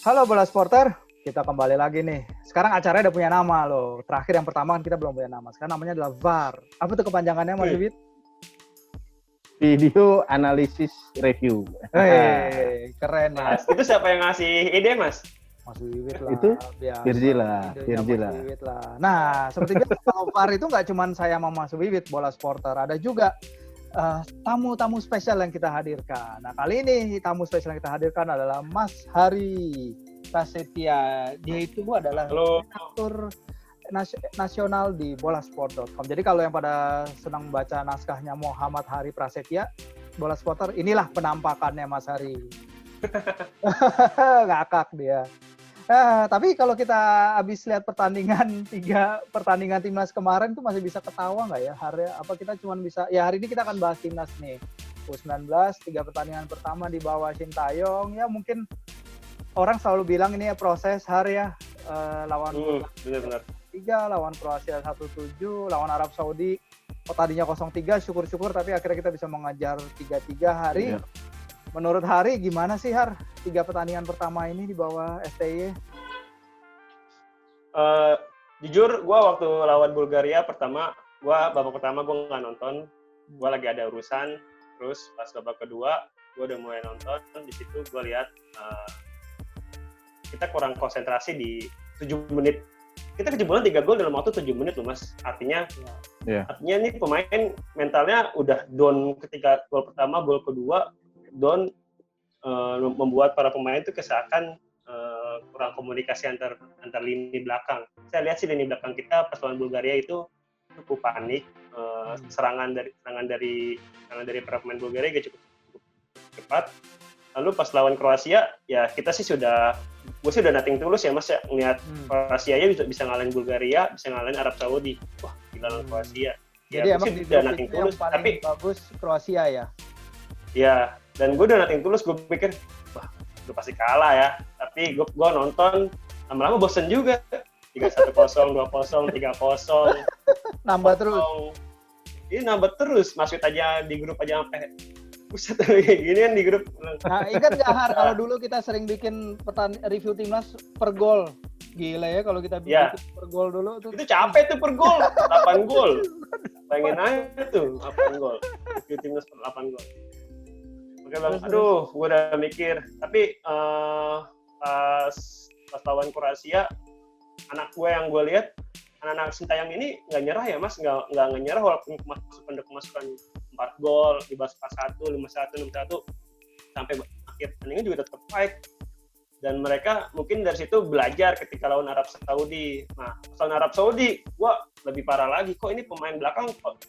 Halo Bola Sporter, kita kembali lagi nih. Sekarang acaranya udah punya nama loh. Terakhir yang pertama kan kita belum punya nama. Sekarang namanya adalah VAR. Apa tuh kepanjangannya Mas Bibit? Video Analysis Review. Keren ya. Mas, itu siapa yang ngasih ide, Mas? Mas Bibit lah. Itu biasa. Virgi lah. Mas Bibit lah. Nah, seperti biasa kalau VAR itu nggak cuma saya sama Mas Bibit Bola Sporter. Ada juga tamu-tamu spesial yang kita hadirkan. Nah, kali ini tamu spesial yang kita hadirkan adalah Mas Hari Prasetya. Dia itu adalah redaktur nasional di bolasport.com. Jadi kalau yang pada senang baca naskahnya Muhammad Hari Prasetya, Bola Sporter, inilah penampakannya Mas Hari. Ngakak dia. Tapi kalau kita habis lihat pertandingan 3 pertandingan timnas kemarin tuh masih bisa ketawa nggak ya? Apa kita cuma bisa ya hari ini kita akan bahas timnas nih. U19 3 pertandingan pertama di bawah Sintayong, ya mungkin orang selalu bilang ini ya proses Hari ya, lawan Benar-benar 3 lawan Kroasia 1-7, lawan Arab Saudi tadinya 0-3, syukur-syukur tapi akhirnya kita bisa mengejar 3-3 Hari. Iya. Menurut Hari gimana sih Har 3 pertandingan pertama ini di bawah STY? Jujur gue waktu lawan Bulgaria babak pertama gue nggak nonton, gue lagi ada urusan. Terus pas babak kedua gue udah mulai nonton. Di situ gue lihat kita kurang konsentrasi di 7 menit. Kita kejebolan 3 gol dalam waktu 7 menit loh Mas. Artinya nih pemain mentalnya udah down ketika gol pertama, gol kedua down, membuat para pemain itu keseakan kurang komunikasi antar lini belakang. Saya lihat sih lini belakang kita pas lawan Bulgaria itu cukup panik, serangan dari para pemain Bulgaria juga cukup cepat. Lalu pas lawan Kroasia ya gue sih udah nothing tulus ya Mas ya, ngeliat Kroasia ya bisa ngalahin Bulgaria, bisa ngalahin Arab Saudi. Wah, gila lawan Kroasia. Jadi emang udah nothing tulus, tapi bagus Kroasia ya. Ya, dan gue udah nothing tulus, gue pikir, wah, udah pasti kalah ya. Tapi gue nonton, lama-lama bosen juga. 3-1-0, 2-0, 3-0. Nambah terus. Ini nambah terus, masuk aja di grup aja sampai buset kayak gini kan di grup. Nah, ingat nggak Har, kalau dulu kita sering bikin review timnas per gol. Gila ya kalau kita bikin per gol dulu tuh. Itu capek tuh per gol, 8 gol. Pengen aja tuh 8 gol. Review timnas per 8 gol. Oke bang, aduh, gue udah mikir. Tapi pas lawan Kroasia, anak gue yang gue lihat, anak-anak Sintayong ini nggak nyerah ya mas, nggak nyerah walaupun kemasukan 4 gol, di bawah 4-1, 5-1, 6-1, sampai akhir pertandingan juga tetap fight. Dan mereka mungkin dari situ belajar ketika lawan Arab Saudi. Nah, lawan Arab Saudi, gue lebih parah lagi. Kok ini pemain belakang kok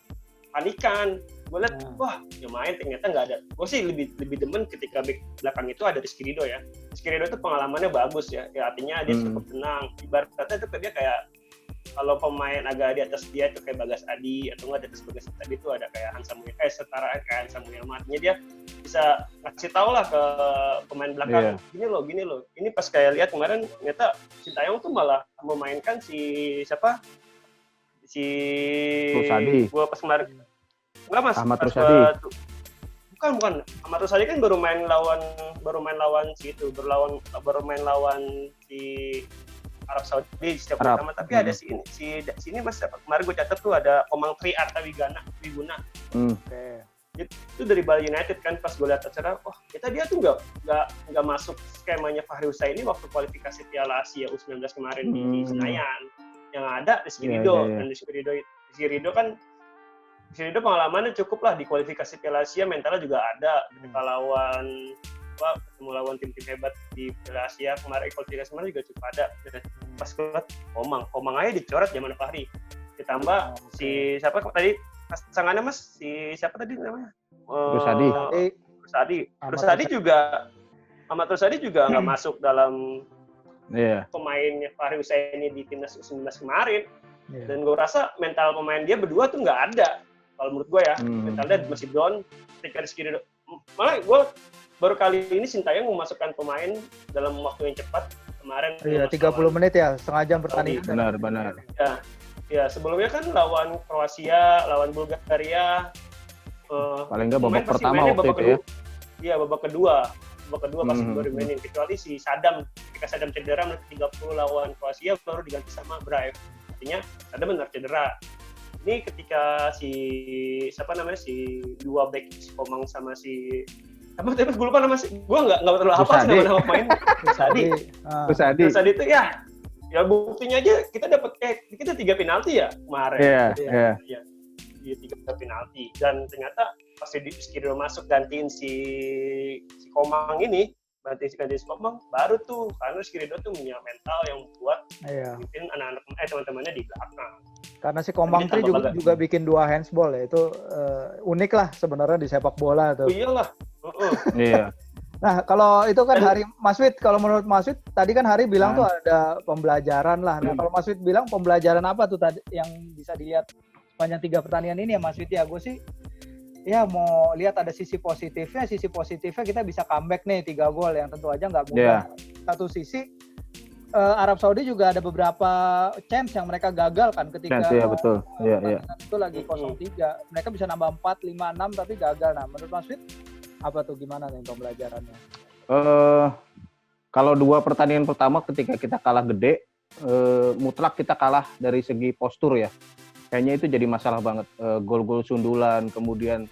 panikan? Gue lihat, wah, yang main ternyata nggak ada. Gue sih lebih demen ketika back belakang itu ada Rizky Ridho ya. Rizky Ridho itu pengalamannya bagus ya. Artinya dia cukup tenang. Ibaratnya itu dia kayak kalau pemain agak di atas dia itu kayak Bagas Adi, atau nggak di atas Bagas Adi itu ada kayak Hansa Muyama, setara kayak Hansa Muyama. Artinya dia bisa ngasih tahu lah ke pemain belakang, gini loh. Ini pas kayak lihat kemarin ternyata Sintayong tuh malah memainkan si Rusadi. Gua pas kemarin enggak mas, Ahmad Rusadi. Bukan. Ahmad Rusadi kan baru main lawan si Arab Saudi setiap pertama, tapi ada sini mas, kemarin gue catat tuh ada Komang Tri Arta Wiguna. Oke. Itu dari Bali United kan, pas gue lihat acara, dia tuh nggak masuk skemanya Fahri Husaini waktu kualifikasi Piala Asia U19 kemarin di Senayan. Yang ada Rizky Ridho, dan Rizky Ridho pengalamannya cukup lah di kualifikasi Piala Asia, mentalnya juga ada ketika ketemu lawan tim-tim hebat di Piala Asia kemarin, kualifikasi kemarin juga cukup ada. Pas lihat Komang aja dicoret zaman Fahri, ditambah si siapa tadi pasangannya mas, si siapa tadi namanya, Rusadi juga, Ahmad Rusadi juga nggak masuk dalam pemainnya Fahri Husaini di timnas U19 kemarin. Dan gue rasa mental pemain dia berdua tuh nggak ada kalau menurut gue ya. Mentalnya masih down ketika Rizky Ridho. Malah gue baru kali ini Sintayong memasukkan pemain dalam waktu yang cepat kemarin. Iya, 30 menit ya, setengah jam pertandingan. Benar. Ya, sebelumnya kan lawan Kroasia, lawan Bulgaria, paling nggak babak pertama waktu itu ya. Iya, babak kedua. babak kedua pas baru mainin, kecuali si Sadam ketika Sadam cedera menit 30 lawan Kroasia baru diganti sama Brave, artinya Sadam benar cedera. Ini ketika si dua back, si Komang sama si tapi gue lupa nama sih, gue nggak terlalu hafal sih nama pemain. Sadi itu ya buktinya aja kita dapat kita 3 penalti ya kemarin. Iya. 3 penalti, dan ternyata pas Skriniar masuk gantiin si Komang ini, gantiin si Komang, baru tuh karena Skriniar tuh punya mental yang buat bikin anak-anak teman-temannya di belakang. Karena si Komang tuh juga bikin 2 handsball ya, itu unik lah sebenarnya di sepak bola tuh. Iyalah. Iya. Nah, kalau itu kan Hari Mas Wid, kalau menurut Mas Wid tadi kan Hari bilang tuh ada pembelajaran lah. Nah, kalau Mas Wid bilang pembelajaran apa tuh tadi yang bisa dilihat sepanjang 3 pertandingan ini ya Mas Wid ya? Gue sih ya mau lihat ada sisi positifnya kita bisa comeback nih 3 gol yang tentu aja nggak mudah. Satu sisi Arab Saudi juga ada beberapa chance yang mereka gagal kan ketika betul. Itu lagi 0-3. Mereka bisa nambah 4, 5, 6 tapi gagal. Nah, menurut Mas Wid apa tuh, gimana nih pembelajarannya? Kalau 2 pertandingan pertama ketika kita kalah gede, mutlak kita kalah dari segi postur ya. Kayaknya itu jadi masalah banget. Gol-gol sundulan, kemudian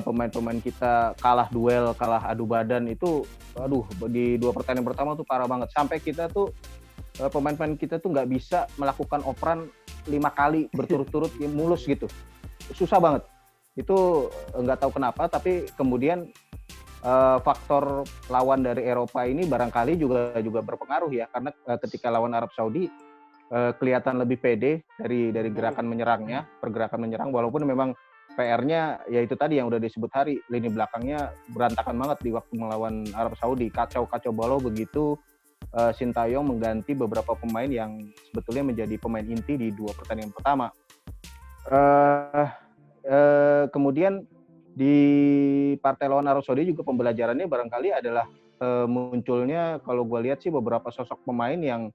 pemain-pemain kita kalah duel, kalah adu badan itu, di 2 pertandingan pertama tuh parah banget. Sampai kita tuh pemain-pemain kita tuh nggak bisa melakukan operan 5 kali berturut-turut mulus gitu. Susah banget. Itu nggak tahu kenapa, tapi kemudian faktor lawan dari Eropa ini barangkali juga berpengaruh ya, karena ketika lawan Arab Saudi kelihatan lebih pede dari gerakan menyerangnya, pergerakan menyerang, walaupun memang PR-nya ya itu tadi yang udah disebut Hari, lini belakangnya berantakan banget di waktu melawan Arab Saudi, kacau balau begitu. Sintayong mengganti beberapa pemain yang sebetulnya menjadi pemain inti di 2 pertandingan pertama. Kemudian di partai lawan Arab Saudi juga pembelajarannya barangkali adalah munculnya, kalau gue lihat sih, beberapa sosok pemain yang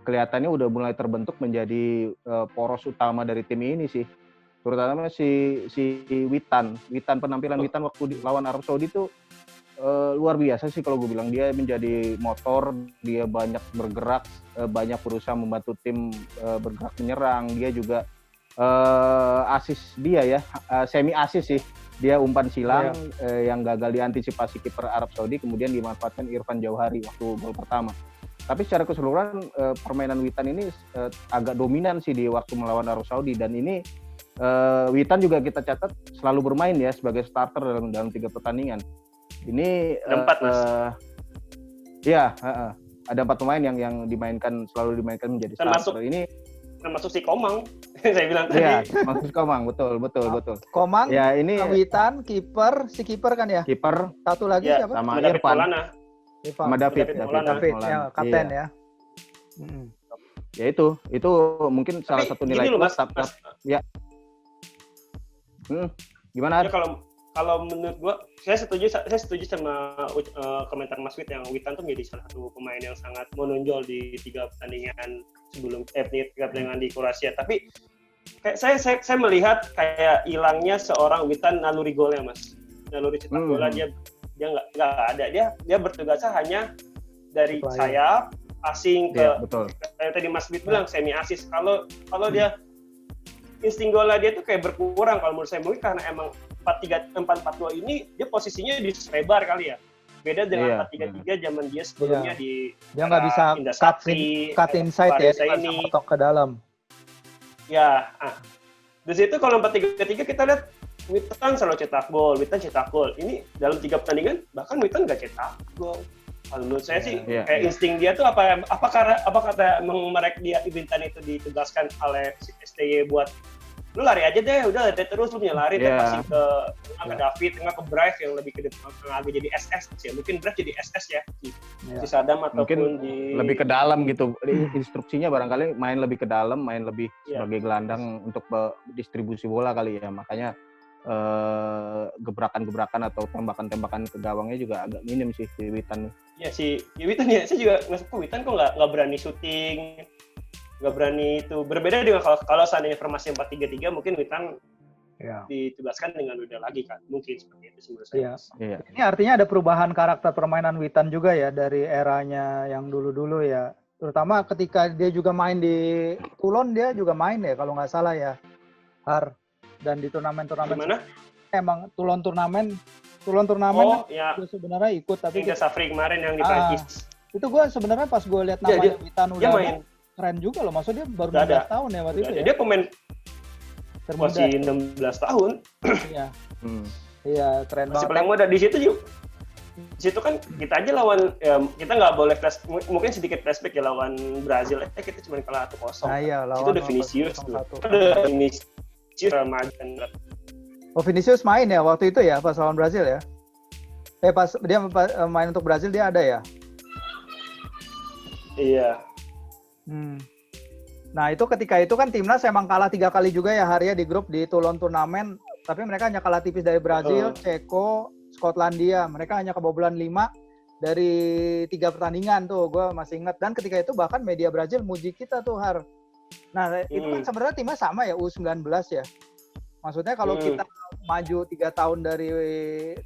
kelihatannya udah mulai terbentuk menjadi poros utama dari tim ini sih, terutama si Witan, penampilan Witan waktu lawan Arab Saudi itu luar biasa sih kalau gue bilang. Dia menjadi motor, dia banyak bergerak, banyak berusaha membantu tim bergerak menyerang. Dia juga asis dia ya, semi asis sih, dia umpan silang yang gagal diantisipasi kiper Arab Saudi, kemudian dimanfaatkan Irfan Jauhari waktu gol pertama. Tapi secara keseluruhan permainan Witan ini agak dominan sih di waktu melawan Arab Saudi, dan ini Witan juga kita catat selalu bermain ya sebagai starter dalam 3 pertandingan. Ini ada 4 Mas. Ada 4 pemain yang selalu dimainkan menjadi starter. Ini termasuk si Komang. Saya bilang tadi. Iya, maksud Komang, betul. Komang, ya, ini Witan, si kiper kan ya? Kiper. Satu lagi siapa? Sama Irfan. Sama David ya, kapten ya. Ya itu mungkin salah satu nilai plus. Ya. Gimana? Ya, kalau menurut gua, saya setuju sama komentar Mas Wid yang Witan tuh menjadi salah satu pemain yang sangat menonjol di 3 pertandingan sebelum 3 pertandingan di Kroasia. Tapi kayak saya melihat kayak hilangnya seorang Witan naluri golnya, Mas. Naluri cetak bola dia nggak ada. Dia bertugasnya hanya dari sayap, passing ke kayak tadi Mas Wid bilang semi asis. Kalau dia insting golnya dia tuh kayak berkurang kalau menurut saya, mungkin karena emang 4-4-2 ini dia posisinya di lebar kali ya. Beda dengan 4-3-3 zaman dia sebelumnya di dia nggak bisa cut inside ya, dia bisa potok ke dalam. Ya, di situ kalau 4-3-3 kita lihat Witan selalu cetak gol. Ini dalam 3 pertandingan bahkan Witan nggak cetak gol. Kalau menurut saya sih kayak insting dia tuh apa kata dia Witan itu ditugaskan oleh STY buat lu lari aja deh, udah lari terus, lu punya lari passing ke David, tengah ke Brave yang lebih ke depan, agak jadi SS ya, mungkin Brave jadi SS ya si Sadam ataupun mungkin lebih ke dalam gitu. Instruksinya barangkali main lebih ke dalam, main lebih sebagai gelandang untuk distribusi bola kali ya, makanya gebrakan-gebrakan atau tembakan-tembakan ke gawangnya juga agak minim sih si Witan. Ya si Witan ya, saya juga nggak Witan kok nggak berani syuting, nggak berani itu. Berbeda dengan kalau seandainya formasi 4-3-3 mungkin Witan Ya. ditugaskan dengan mudah lagi kan, mungkin seperti itu menurut saya. Iya. Mas. Iya. Ini artinya ada perubahan karakter permainan Witan juga ya dari eranya yang dulu-dulu ya. Terutama ketika dia juga main di Toulon, dia juga main ya kalau nggak salah ya, Har. Dan di turnamen-turnamen Gimana? emang Toulon turnamen Oh ya, gue sebenarnya ikut, tapi yang Safri kemarin yang di Prancis. itu gue sebenarnya pas gue lihat Ya, namanya Witan Dia udah main. keren juga loh. Maksudnya dia baru Udah 16 tahun ya waktu itu ya. Dia pemain Termuda. masih 16 tahun, Iya. Hmm. Iya, keren masih banget. paling muda di situ juga. Di situ kan kita aja lawan, ya, kita nggak boleh mungkin sedikit flashback ya, lawan Brazil. Kita cuma kalah 1-0. Nah, iya, Itu lawan udah Vinicius tuh. 0-1. Udah Vinicius remaja. Oh, Vinicius main ya waktu itu ya pas lawan Brazil ya? Pas dia main untuk Brazil dia ada ya? Iya. Nah itu ketika itu kan timnas emang kalah 3 kali juga ya Harya di grup di Toulon turnamen, tapi mereka hanya kalah tipis dari Brazil, Ceko, Skotlandia. Mereka hanya kebobolan 5 dari 3 pertandingan tuh, gue masih ingat. Dan ketika itu bahkan media Brazil muji kita tuh, Har. Nah itu kan sebenarnya timnya sama ya, U19 ya. Maksudnya kalau kita maju 3 tahun dari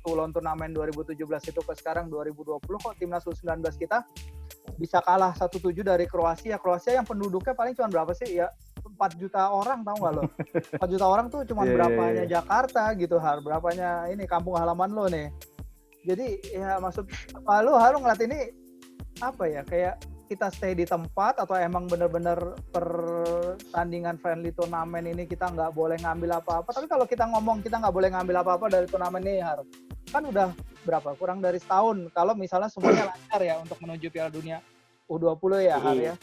Toulon turnamen 2017 itu ke sekarang 2020, kok timnas U19 kita bisa kalah 1-7 dari Kroasia. Kroasia yang penduduknya paling cuma berapa sih? Ya 4 juta orang, tahu nggak lo? 4 juta orang tuh cuma berapanya Jakarta gitu, Har. Berapanya ini kampung halaman lo nih. Jadi ya maksud lo harus ngeliat ini apa ya, kayak kita stay di tempat atau emang bener-bener pertandingan friendly turnamen ini kita nggak boleh ngambil apa-apa. Tapi kalau kita ngomong kita nggak boleh ngambil apa-apa dari turnamen ini, Har, kan udah berapa? Kurang dari setahun. Kalau misalnya semuanya lancar ya untuk menuju Piala Dunia U20 ya, Har ya.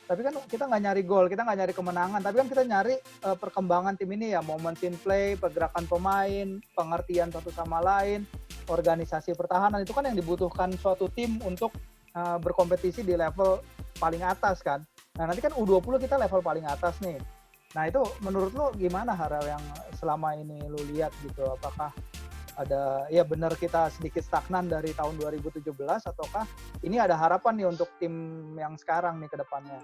Tapi kan kita nggak nyari gol, kita nggak nyari kemenangan. Tapi kan kita nyari perkembangan tim ini ya, moments in play, pergerakan pemain, pengertian satu sama lain, organisasi pertahanan. Itu kan yang dibutuhkan suatu tim untuk berkompetisi di level paling atas kan. Nah nanti kan U20 kita level paling atas nih. Nah itu menurut lo gimana, Har, yang selama ini lo lihat gitu? Apakah ada, ya benar kita sedikit stagnan dari tahun 2017 ataukah ini ada harapan nih untuk tim yang sekarang nih ke depannya?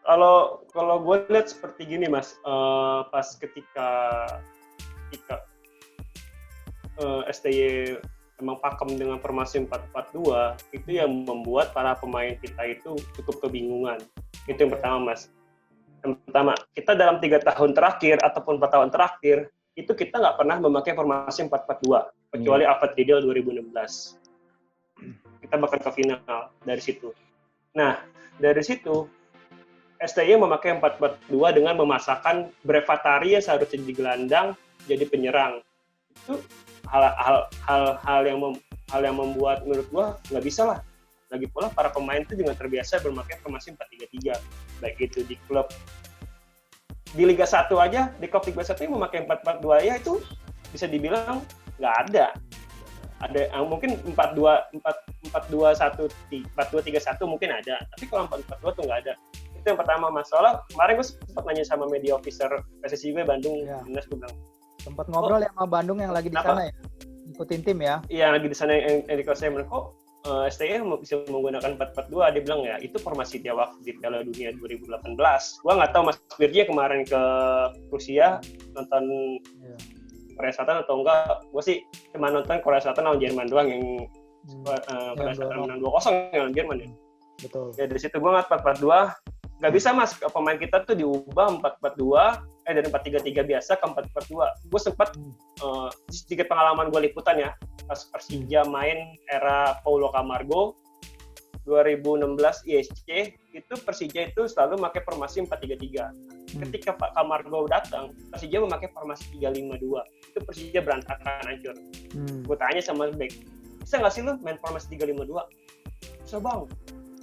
Kalau gue lihat seperti gini, Mas, pas ketika STY emang pakem dengan formasi 4-4-2, itu yang membuat para pemain kita itu cukup kebingungan. Itu yang pertama, Mas. Yang pertama, kita dalam 3 tahun terakhir ataupun 4 tahun terakhir, itu kita nggak pernah memakai formasi 4-4-2, kecuali Alfred Riedel 2016. Kita bahkan ke final dari situ. Nah, dari situ, STY memakai 4-4-2 dengan memasakkan Brevatari yang seharusnya jadi gelandang, jadi penyerang. Itu hal yang membuat menurut gua nggak bisa lah. Lagi pula para pemain itu juga terbiasa bermain formasi 4-3-3, baik itu di klub di Liga 1 aja, di klub Liga 1 yang memakai 4-4-2 ya itu bisa dibilang nggak ada. Ada mungkin 4-2-1, 4-2-3-1 mungkin ada, tapi kalau 4-4-2 tuh nggak ada. Itu yang pertama, masalah. Kemarin gue sempat nanya sama media officer PSSI gue Bandung, Dinas, gue bilang sempat ngobrol ya sama Bandung yang lagi di sana ya, ikutin tim ya? Iya, lagi di sana yang di kelas saya bilang, kok STY bisa menggunakan 4-4-2? Dia bilang ya itu formasi dia waktu di Piala Dunia 2018. Gua nggak tahu Mas Wirji kemarin ke Rusia nonton Korea Selatan atau enggak. Gua sih cuma nonton Korea Selatan lawan Jerman doang yang Korea Selatan menang 2-0 lawan Jerman ya. Betul. Ya dari situ gua ngeliat 4-4-2 nggak bisa, Mas, pemain kita tuh diubah 4-4-2 dari 4-3-3 biasa ke 4-4-2. Gue sempat sedikit pengalaman gue liputan ya, pas Persija main era Paulo Camargo 2016 ISC, itu Persija itu selalu pakai formasi 4-3-3. Ketika Pak Camargo datang, Persija memakai formasi 3-5-2. Itu Persija berantakan, hancur. Gue tanya sama Beck, bisa nggak sih lu main formasi 3-5-2? Bisa, Bang.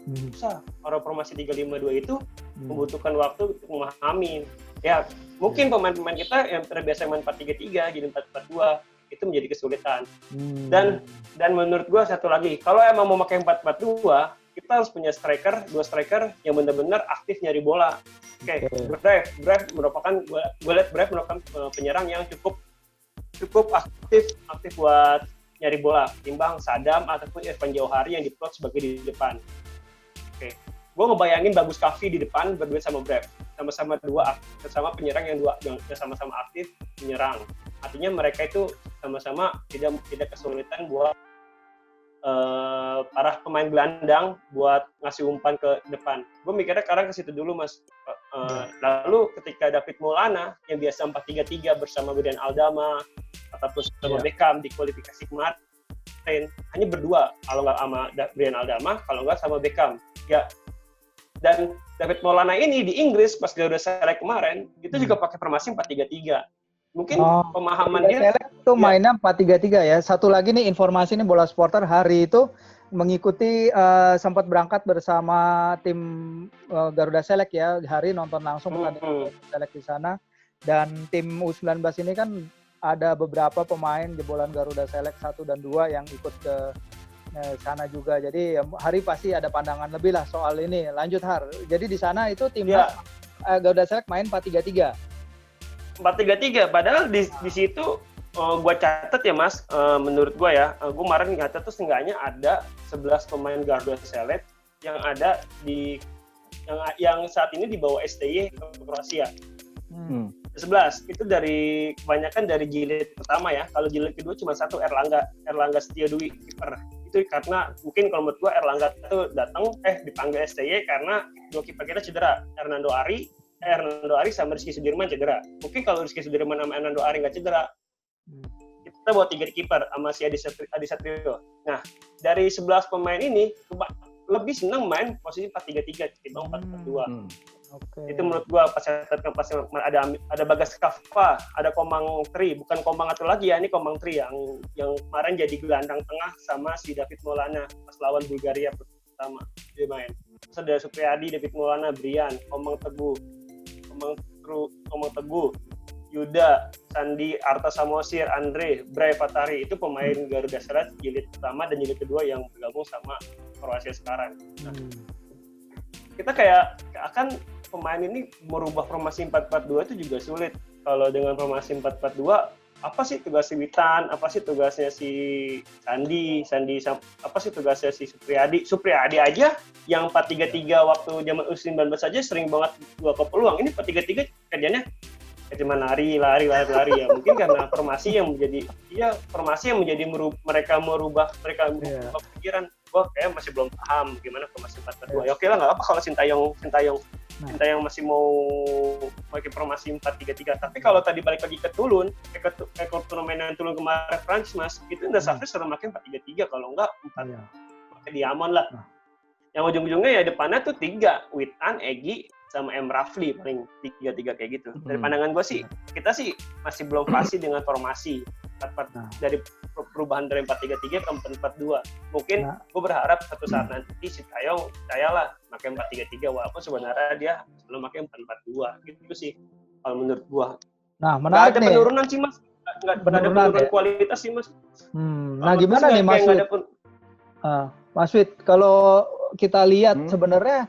Bisa. Kalau formasi 3-5-2 itu membutuhkan waktu untuk memahami. Ya, mungkin pemain-pemain kita yang terbiasa main 4-3-3 jadi 4-4-2 itu menjadi kesulitan. Dan menurut gua satu lagi, kalau emang mau pakai 4-4-2, kita harus punya dua striker yang benar-benar aktif nyari bola. Oke. Brave merupakan gua lihat Brave merupakan penyerang yang cukup aktif buat nyari bola, timbang Sadam ataupun Irfan Jauhari yang diplot sebagai di depan. Gue ngebayangin Bagus Kavi di depan berdua sama Brave sama-sama penyerang yang sama-sama aktif menyerang. Artinya mereka itu sama-sama tidak kesulitan buat para pemain gelandang buat ngasih umpan ke depan. Gue mikirnya sekarang ke situ dulu, Mas. Lalu ketika David Maulana yang biasa 4-3-3 bersama Brian Aldama ataupun sama Beckham di kualifikasi kemarin hanya berdua, kalau nggak sama Brian Aldama, kalau nggak sama Beckham. Ya, dan David Maulana ini di Inggris pas Garuda Select kemarin itu juga pakai formasi 4-3-3. Mungkin pemahaman dia itu mainnya 4-3-3 ya. Satu lagi nih informasi nih Bola Supporter hari itu mengikuti sempat berangkat bersama tim Garuda Select ya. Hari nonton langsung pertandingan Select di sana, dan tim U19 ini kan ada beberapa pemain jebolan Garuda Select 1 dan 2 yang ikut ke sana juga. Jadi Hari pasti ada pandangan lebih lah soal ini. Lanjut Har. Jadi di sana itu timnas Garuda Select main 4-3-3. 4-3-3, padahal di situ gue catat ya Mas, menurut gue ya, gue kemarin catat tuh seenggaknya ada 11 pemain Garuda Select yang ada di yang saat ini dibawa STY ke Kroasia. 11 itu dari kebanyakan dari jilid pertama ya. Kalau jilid kedua cuma satu, Erlangga Setiadwi kiper. Itu karena mungkin kalau menurut gue Erlangga itu datang dipanggil STY karena dua kiper kita cedera, Hernando Ari sama Rizky Sudirman cedera. Mungkin kalau Rizky Sudirman sama Hernando Ari nggak cedera, kita bawa 3 kiper sama si Adi Satrio. Nah, dari 11 pemain ini lebih senang main posisi 4-3-3 ketimbang 4-4-2. Itu menurut gua pas ada Bagas Kaffa, ada Komang Tri, bukan Komang atau lagi ya, ini Komang Tri yang kemarin jadi gelandang tengah sama si David Maulana pas lawan Bulgaria pertama dia main. Terus ada Supriyadi, David Maulana, Brian, Komang Teguh, Yuda, Sandi, Arta Samosir, Andre, Bray Fatari, itu pemain Garuda Select jilid pertama dan jilid kedua yang bergabung sama Kroasia sekarang. Nah, kita kayak akan pemain ini merubah formasi 4-4-2 itu juga sulit. Kalau dengan formasi 4-4-2, apa sih tugasnya Witan, apa sih tugasnya si Sandi, apa sih tugasnya si Supriyadi aja yang 4-3-3 waktu zaman U19 saja sering banget dua ke peluang. Ini 4-3-3 kerjanya cuma lari ya. Mungkin karena formasi yang menjadi mereka merubah pikiran. Gua kayak masih belum paham gimana formasi 4-4-2. Ya oke lah, nggak apa kalau Sintayong masih mau pakai formasi 4-3-3. Tapi kalau tadi balik lagi ke Tulun, ke turnamen Tulun kemarin Prancis Mas, itu udah Safri suruh pakai 4-3-3, kalau enggak 4 pakai Diamond lah. Yang ujung-ujungnya ya depannya tuh 3, Witan, Egy, sama M. Rafli paling 3-3 kayak gitu. Dari pandangan gue sih, kita sih masih belum fasih dengan formasi dari perubahan dari 4-3-3 ke 4-4-2. Mungkin gue berharap satu saat nanti Sintayong percayalah pakai 4-3-3 walaupun sebenarnya dia belum pakai 4-4-2 gitu sih kalau menurut gue. Nah, menarik nih. Nggak ada penurunan sih Mas. Nggak ada penurunan kualitas sih Mas. Nah, gimana nih Mas Wid? Mas Wid, kalau kita lihat sebenarnya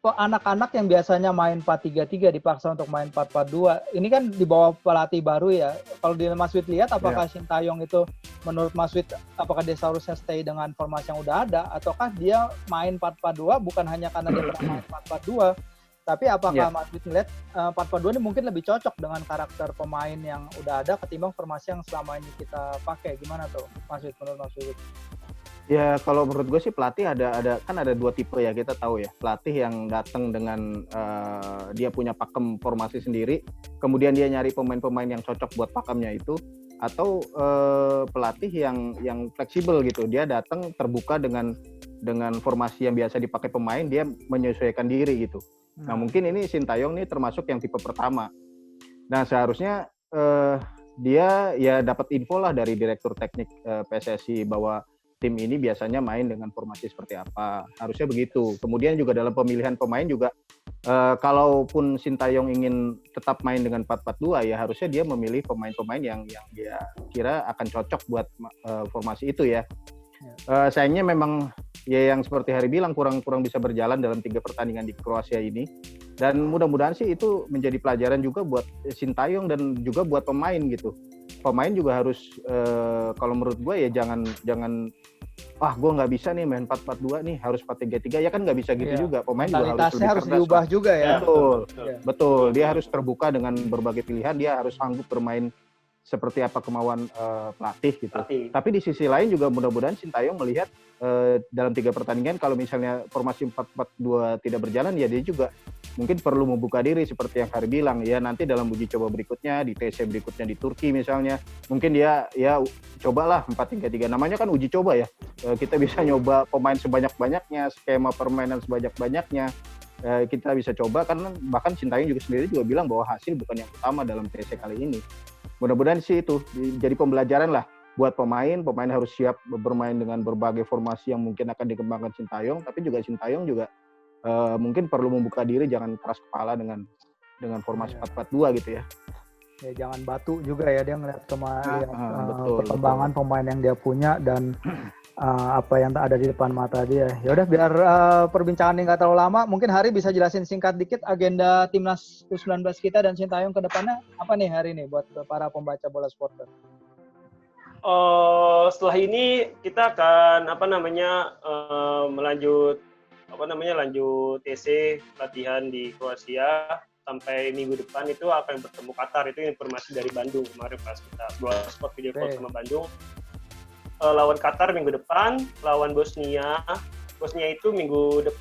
anak-anak yang biasanya main 4-3-3 dipaksa untuk main 4-4-2. Ini kan di bawah pelatih baru ya. Kalau di Mas Wid lihat, apakah Sintayong itu menurut Mas Wid, apakah dia seharusnya stay dengan formasi yang udah ada, ataukah dia main 4-4-2 bukan hanya karena dia pernah main 4-4-2, tapi apakah Mas Wid melihat 4-4-2 ini mungkin lebih cocok dengan karakter pemain yang udah ada ketimbang formasi yang selama ini kita pakai? Gimana tuh Mas Wid, menurut Mas Wid? Ya kalau menurut gue sih pelatih ada 2 tipe ya, kita tahu ya. Pelatih yang datang dengan dia punya pakem formasi sendiri, kemudian dia nyari pemain-pemain yang cocok buat pakemnya itu, atau pelatih yang fleksibel gitu. Dia datang terbuka dengan formasi yang biasa dipakai pemain, dia menyesuaikan diri gitu. Nah mungkin ini Sintayong nih termasuk yang tipe pertama. Nah seharusnya dia ya dapat info lah dari direktur teknik PSSI bahwa tim ini biasanya main dengan formasi seperti apa, harusnya begitu. Kemudian juga dalam pemilihan pemain juga, kalaupun Sintayong ingin tetap main dengan 4-4-2 ya harusnya dia memilih pemain-pemain yang dia kira akan cocok buat formasi itu ya. Sayangnya memang ya yang seperti Hari bilang kurang bisa berjalan dalam 3 pertandingan di Kroasia ini. Dan mudah-mudahan sih itu menjadi pelajaran juga buat Sintayong dan juga buat pemain gitu. Pemain juga harus kalau menurut gue ya jangan gue nggak bisa nih main 4-4-2 nih, harus 4-3-3, ya kan nggak bisa gitu Iya. juga. Pemain juga harus Mentalitasnya lebih harus cerdas diubah lah. juga ya. Betul, Iya. betul. Dia harus terbuka dengan berbagai pilihan, dia harus sanggup bermain seperti apa kemauan pelatih gitu. Pelatih. Tapi di sisi lain juga mudah-mudahan Sintayong melihat dalam 3 pertandingan kalau misalnya formasi 4-4-2 tidak berjalan, ya dia juga mungkin perlu membuka diri seperti yang Hari bilang ya, nanti dalam uji coba berikutnya di TC berikutnya di Turki misalnya, mungkin dia ya cobalah 4-3-3, namanya kan uji coba ya. Kita bisa nyoba pemain sebanyak-banyaknya, skema permainan sebanyak-banyaknya. Kita bisa coba, karena bahkan Sintayong juga sendiri juga bilang bahwa hasil bukan yang utama dalam TC kali ini. Mudah-mudahan sih itu jadi pembelajaran lah buat pemain harus siap bermain dengan berbagai formasi yang mungkin akan dikembangkan Sintayong, tapi juga Sintayong juga mungkin perlu membuka diri, jangan keras kepala dengan formasi 4-4-2 gitu ya. Ya jangan batu juga ya, dia ngeliat betul, perkembangan pemain yang dia punya dan apa yang ada di depan mata dia. Ya udah, biar perbincangan ini nggak terlalu lama, mungkin Hari bisa jelasin singkat dikit agenda timnas U19 kita dan Sintayong ke depannya apa nih hari ini buat para pembaca Bola Supporter. Setelah ini kita akan lanjut TC latihan di Kroasia sampai minggu depan. Itu akan bertemu Qatar. Itu informasi dari Bandung kemarin pas kita Bola Sport video call sama Bandung. Lawan Qatar minggu depan, lawan Bosnia. Bosnia itu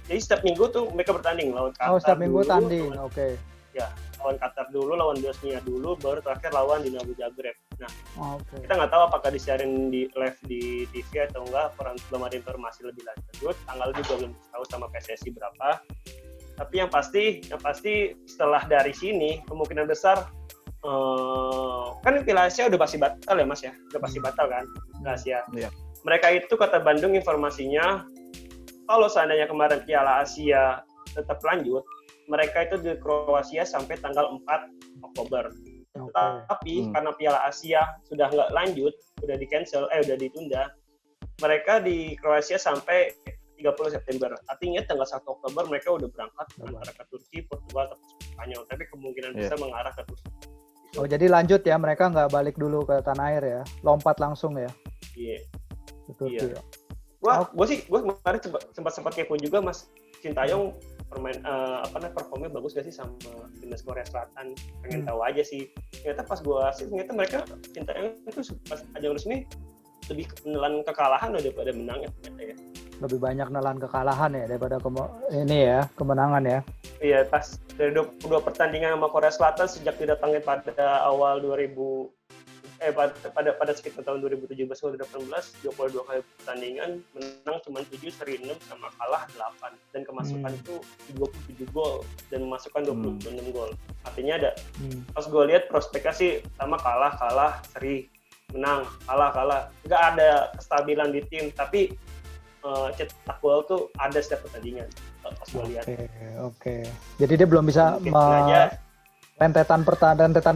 jadi setiap minggu tuh mereka bertanding, lawan Qatar. Setiap minggu dulu, tanding, oke. Ya, lawan Qatar dulu, lawan Bosnia dulu, baru terakhir lawan Dinamo Zagreb. Nah, kita nggak tahu apakah disiarin di live di TV atau enggak, belum ada informasi lebih lanjut. Tanggal juga belum tahu sama PSSI berapa. Tapi yang pasti setelah dari sini kemungkinan besar kan Piala Asia udah pasti batal ya Mas ya, udah pasti batal kan Piala Asia. Iya. Mereka itu kata Bandung informasinya kalau seandainya kemarin Piala Asia tetap lanjut, mereka itu di Kroasia sampai tanggal 4 Oktober. Tapi karena Piala Asia sudah nggak lanjut, udah ditunda, mereka di Kroasia sampai 30 September. Artinya tanggal 1 Oktober mereka udah berangkat antara ke Turki, Portugal, atau Spanyol. Tapi kemungkinan bisa mengarah ke Turki. Oh, jadi lanjut ya, mereka nggak balik dulu ke tanah air ya, lompat langsung ya. Iya. Betul. Iya. Gue kemarin sempat kepo juga Mas, Sintayong performnya bagus gak sih sama timnas Korea Selatan? Pengen tahu aja sih. Ternyata pas gue ternyata mereka Sintayong itu pas ajang resmi lebih menelan kekalahan daripada menang ya ternyata ya. Lebih banyak nelan kekalahan ya daripada kemenangan ya. Iya, pas dari 22 pertandingan sama Korea Selatan sejak didatangin pada awal pada sekitar tahun 2017-2018, 22 kali pertandingan, menang cuma 7, seri 6, sama kalah 8. Dan kemasukan itu 27 gol dan memasukkan 26 gol. Artinya ada, pas gue lihat prospeknya sih sama kalah, seri, menang, kalah. Nggak ada kestabilan di tim, tapi cetak gol tuh ada setiap pertandingan pas gue lihat. Oke. Jadi dia belum bisa rentetan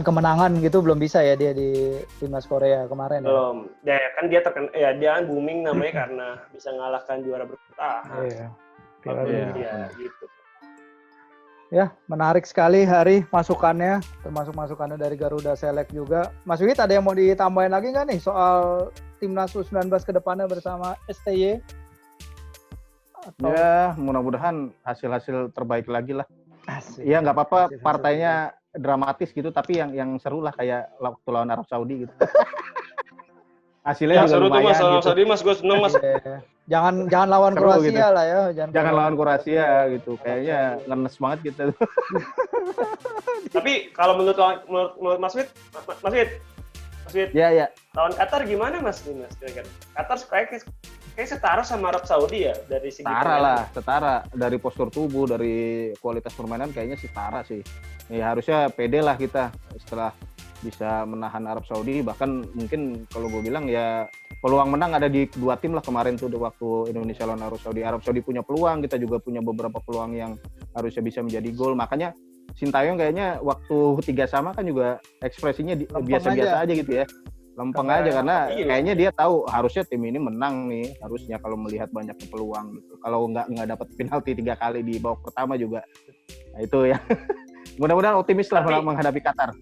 kemenangan gitu, belum bisa ya dia di timnas Korea kemarin. Belum. Ya kan dia dia booming namanya karena bisa ngalahkan juara bertahan. Iya. Gitu. Ya, menarik sekali Hari masukannya, termasuk masukannya dari Garuda Select juga. Mas Wid, ada yang mau ditambahin lagi nggak nih soal timnas U19 ke depannya bersama STY? Ya, mudah-mudahan hasil-hasil terbaik lagi lah. Asik. Ya nggak apa-apa, partainya dramatis gitu, tapi yang seru lah kayak waktu lawan Arab Saudi gitu. Hasilnya juga seru lumayan tuh Mas, gitu. Mas, gue seneng Mas. Jangan lawan Seru Kroasia gitu. lah ya. Jangan lawan Kroasia gitu, kayaknya ngenes banget kita. Tapi kalau menurut Mas Wid, Ya. lawan Qatar gimana Mas? Qatar kayak setara sama Arab Saudi ya dari segi setara dari postur tubuh, dari kualitas permainan kayaknya setara sih. Ya harusnya pede lah kita setelah bisa menahan Arab Saudi, bahkan mungkin kalau gue bilang ya peluang menang ada di kedua tim lah kemarin tuh waktu Indonesia lawan Arab Saudi. Arab Saudi punya peluang, kita juga punya beberapa peluang yang harusnya bisa menjadi gol. Makanya Sintayong kayaknya waktu 3-3 kan juga ekspresinya biasa-biasa aja gitu ya. Lempeng aja karena kayaknya dia tahu harusnya tim ini menang nih, harusnya kalau melihat banyaknya peluang gitu. Kalau nggak dapat penalti 3 kali di babak pertama juga. Nah itu ya. Mudah-mudahan optimis lah menghadapi Qatar.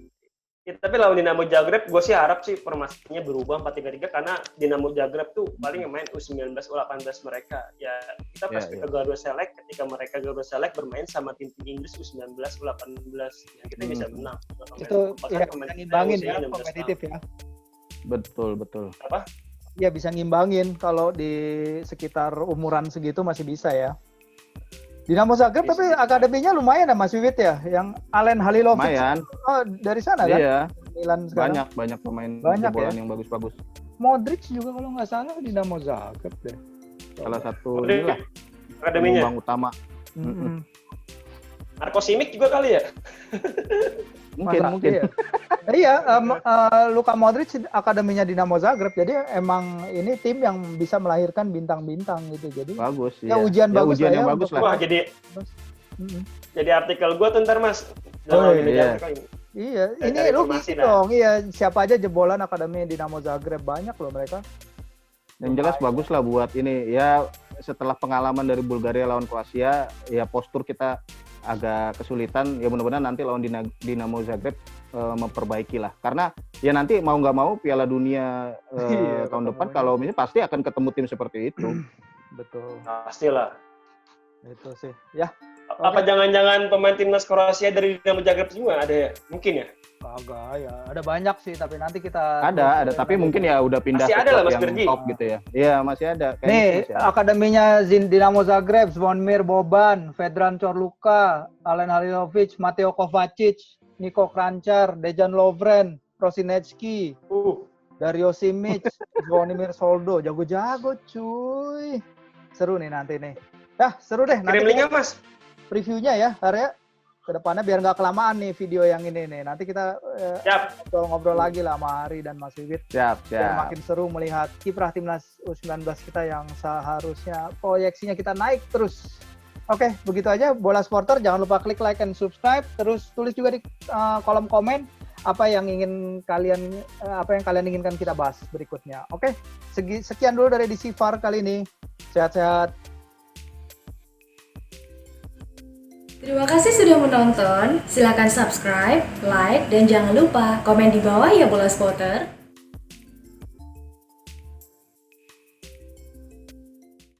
Ya, tapi lawan Dinamo Zagreb, gue sih harap sih formasinya berubah 4-3-3 karena Dinamo Zagreb tuh paling yang main U19, U18 mereka. Ya kita pas Ya, ke Garuda Select, ketika mereka Garuda Select bermain sama tim-tim Inggris U19, U18, yang kita bisa menang. Itu ya bisa ngimbangin ya, 16 kompetitif ya. Betul. Apa? Ya bisa ngimbangin kalau di sekitar umuran segitu masih bisa ya. Dinamo Zagreb Bisa. tapi akademinya lumayan ya Mas Wiwit ya, yang Alen Halilovic. Lumayan. Oh, dari sana kan? Iya, Milan sekarang. banyak pemain Banyak jebolan ya. yang bagus-bagus. Modric juga kalau nggak salah Dinamo Zagreb deh. Salah satu Modric, inilah akademinya. penyumbang utama. Mm-mm. Marco Simic juga kali ya? Mungkin. Ya? Iya, Luka Modric akademinya Dinamo Zagreb. Jadi emang ini tim yang bisa melahirkan bintang-bintang gitu. Jadi Bagus. ya iya. ujian bagus ujian lah yang ya bagus untuk- lah. Wah, Mm-mm. jadi artikel gue tuh ntar Mas. Oh, Dalam iya. media artikel ini. Iya, Saya ini cari lu informasi gitu dah. dong. Iya, siapa aja jebolan akademi Dinamo Zagreb, banyak loh mereka. Yang jelas bagus lah buat ini. Ya setelah pengalaman dari Bulgaria lawan Kroasia, ya postur kita agak kesulitan. Ya mudah-mudahan nanti lawan Dinamo Zagreb memperbaiki lah. Karena ya nanti mau nggak mau Piala Dunia Iya, tahun ketemu depan ini. kalau misalnya pasti akan ketemu tim seperti itu. Betul, Pastilah. itu sih. Ya, Apa jangan-jangan pemain timnas Kroasia dari Dinamo Zagreb semua ada ya? Mungkin ya. kagak ya. Ada banyak sih, tapi nanti kita Ada, tapi mungkin ya udah pindah Masih ke ada lah, klub Mas yang Birgi. top gitu ya. Iya, masih ada. Kayaknya Nih, masih ada. akademinya Dinamo Zagreb, Zvonimir Boban, Vedran Čorluka, Alen Halilovic, Mateo Kovacic, Niko Kranjčar, Dejan Lovren, Prosinecki, Dario Simic, Zvonimir Soldo. Jago-jago cuy. Seru nih nanti nih. Seru deh. Nanti Kirim linknya Mas. previewnya ya, Arya. Kedepannya biar nggak kelamaan nih video yang ini nih. Nanti kita Siap. ngobrol lagi lah sama Ari dan Mas Wiwit. Siap. Biar makin seru melihat kiprah timnas U19 kita yang seharusnya proyeksinya kita naik terus. Oke, begitu aja Bola Supporter. Jangan lupa klik like and subscribe. Terus tulis juga di kolom komen apa yang kalian inginkan kita bahas berikutnya. Oke, sekian dulu dari DC VAR kali ini. Sehat-sehat. Terima kasih sudah menonton. Silakan subscribe, like, dan jangan lupa komen di bawah ya Bola Spotter.